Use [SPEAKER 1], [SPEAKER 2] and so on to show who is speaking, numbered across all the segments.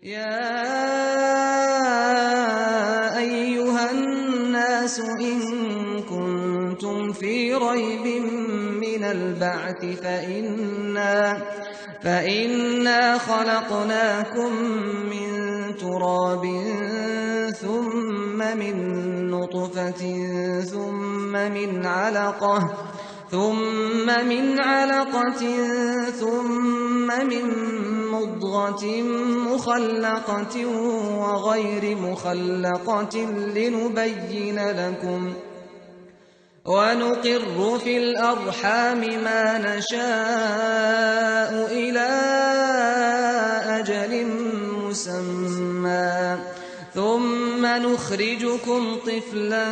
[SPEAKER 1] يا أيها الناس إن كنتم في ريب من البعث فإنا خلقناكم من تراب ثم من نطفة ثم من علقة ثم من مضغة مخلقة وغير مخلقة لنبين لكم ونقر في الأرحام ما نشاء إلى أجل مسمى ثم نخرجكم طفلا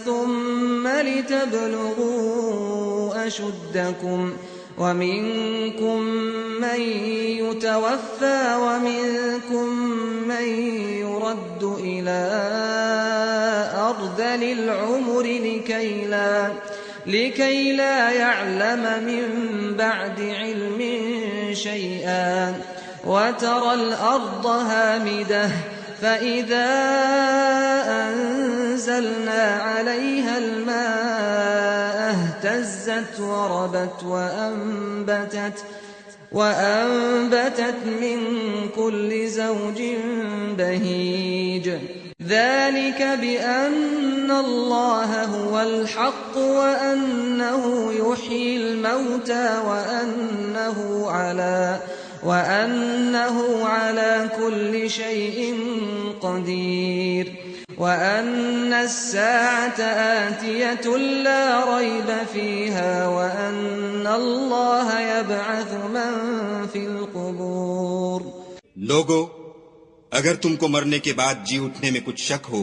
[SPEAKER 1] ثم لتبلغوا أشدكم ومنكم من يتوفى ومنكم من يرد إلى أرذل العمر لكي لا يعلم من بعد علم شيئا وترى الأرض هامدة فإذا أنزلنا عليها الماء اهتزت وربت وأنبتت من كل زوج بهيج ذلك بأن الله هو الحق وأنه يحيي الموتى وأنه على كل شيء قدير وأن الساعة آتية لا ريب فيها وأن الله يبعث من في القبور.
[SPEAKER 2] لوگو، اگر تم کو مرنے کے بعد جی اٹھنے میں کچھ شک ہو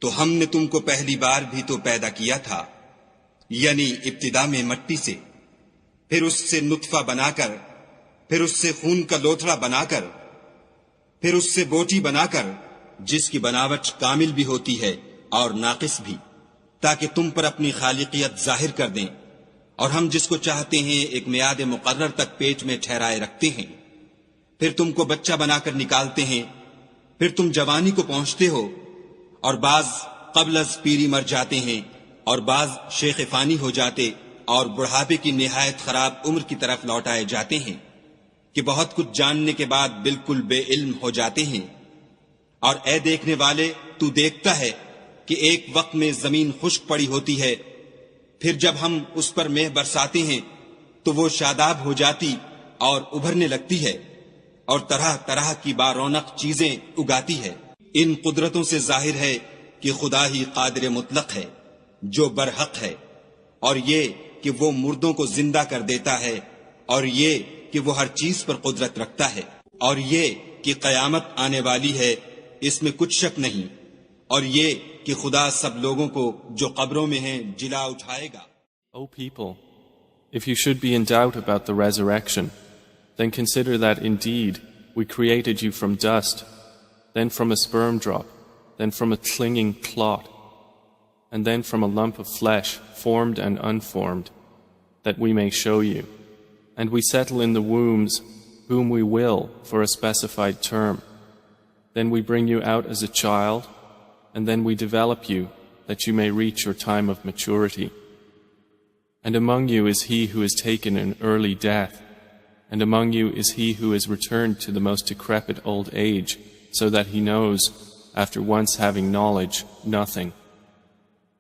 [SPEAKER 2] تو ہم نے تم کو پہلی بار بھی تو پیدا کیا تھا، یعنی ابتدا میں مٹی سے، پھر اس سے نطفہ بنا کر، پھر اس سے خون کا لوتھڑا بنا کر، پھر اس سے بوٹی بنا کر، جس کی بناوٹ کامل بھی ہوتی ہے اور ناقص بھی، تاکہ تم پر اپنی خالقیت ظاہر کر دیں، اور ہم جس کو چاہتے ہیں ایک میعاد مقرر تک پیٹ میں ٹھہرائے رکھتے ہیں، پھر تم کو بچہ بنا کر نکالتے ہیں، پھر تم جوانی کو پہنچتے ہو، اور بعض قبل از پیری مر جاتے ہیں، اور بعض شیخ فانی ہو جاتے اور بڑھاپے کی نہایت خراب عمر کی طرف لوٹائے جاتے ہیں کہ بہت کچھ جاننے کے بعد بالکل بے علم ہو جاتے ہیں. اور اے دیکھنے والے، تو دیکھتا ہے کہ ایک وقت میں زمین خشک پڑی ہوتی ہے، پھر جب ہم اس پر مہ برساتے ہیں تو وہ شاداب ہو جاتی اور ابھرنے لگتی ہے اور طرح طرح کی بارونق چیزیں اگاتی ہے. ان قدرتوں سے ظاہر ہے کہ خدا ہی قادر مطلق ہے جو برحق ہے، اور یہ کہ وہ مردوں کو زندہ کر دیتا ہے، اور یہ کہ وہ ہر چیز پر قدرت رکھتا ہے، اور یہ کہ قیامت آنے والی ہے، اس میں کچھ شک نہیں، اور یہ کہ خدا سب لوگوں کو جو قبروں میں ہیں جلا اٹھائے گا.
[SPEAKER 3] O people, if you should be in doubt about the resurrection, then consider that indeed we created you from dust, then from a sperm drop, then from a clinging clot, and then from a lump of flesh, formed and unformed, that we may show you. And we settle in the wombs whom we will for a specified term. Then we bring you out as a child, and then we develop you that you may reach your time of maturity. And among you is he who is taken an early death, and among you is he who is returned to the most decrepit old age, so that he knows, after once having knowledge, nothing.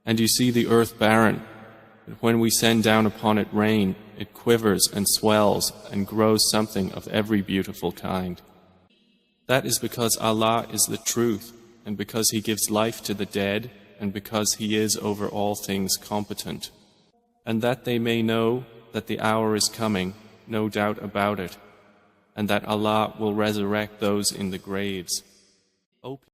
[SPEAKER 3] And you see the earth barren, but when we send down upon it rain, it quivers and swells and grows something of every beautiful kind. That is because Allah is the truth, and because He gives life to the dead, and because He is over all things competent. And that they may know that the hour is coming, no doubt about it, and that Allah will resurrect those in the graves.